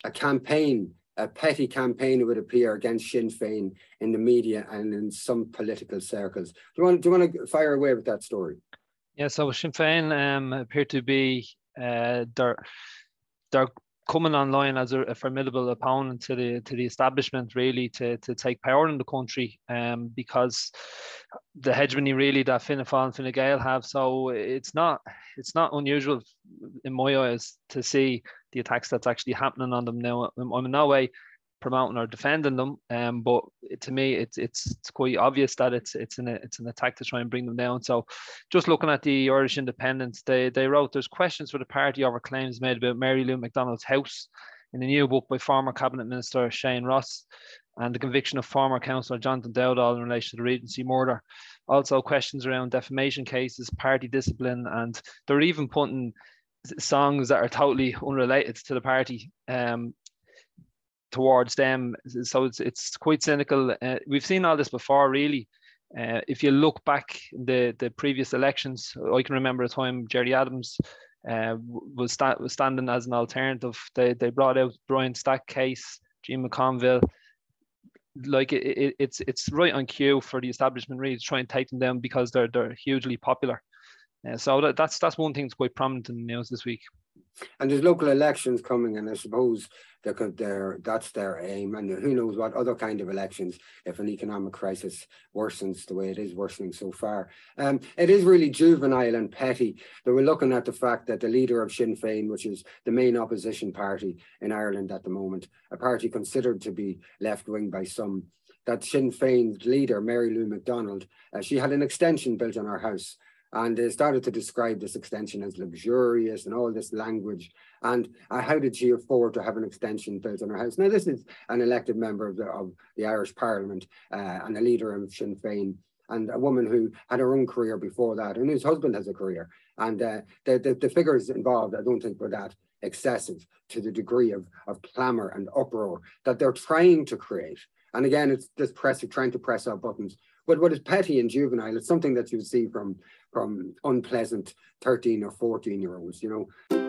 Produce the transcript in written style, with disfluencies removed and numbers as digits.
a campaign, a petty campaign, it would appear, against Sinn Fein in the media and in some political circles. Do you want to fire away with that story? Yeah, so Sinn Féin appear to be they're coming online as a formidable opponent to the establishment, really, to take power in the country, because the hegemony really that Fianna Fáil and Fine Gael have. So it's not unusual in my eyes to see the attacks that's actually happening on them now. I'm in no way promoting or defending them, but to me it's quite obvious that it's an attack to try and bring them down. So just looking at the Irish Independent, they wrote, there's questions for the party over claims made about Mary Lou McDonald's house in a new book by former Cabinet Minister Shane Ross, and the conviction of former councillor Jonathan Dowdall in relation to the Regency murder. Also questions around defamation cases, party discipline, and they're even putting songs that are totally unrelated to the party towards them. So it's quite cynical. We've seen all this before, really. If you look back the previous elections, I can remember a time Gerry Adams was standing as an alternative. They brought out Brian Stack case, Jean McConville. Like it's right on cue for the establishment really to try and take them down because they're hugely popular. So that's one thing that's quite prominent in the news this week. And there's local elections coming, and I suppose that's their aim. And who knows what other kind of elections if an economic crisis worsens the way it is worsening so far. It is really juvenile and petty that we're looking at the fact that the leader of Sinn Fein, which is the main opposition party in Ireland at the moment, a party considered to be left-wing by some, that Sinn Féin's leader, Mary Lou McDonald, she had an extension built on her house. And they started to describe this extension as luxurious and all this language. And how did she afford to have an extension built on her house? Now, this is an elected member of the Irish Parliament and a leader of Sinn Féin, and a woman who had her own career before that, and whose husband has a career. And the figures involved, I don't think, were that excessive to the degree of clamour and uproar that they're trying to create. And again, it's this trying to press our buttons. But what is petty and juvenile, it's something that you see from unpleasant 13 or 14-year-olds, you know.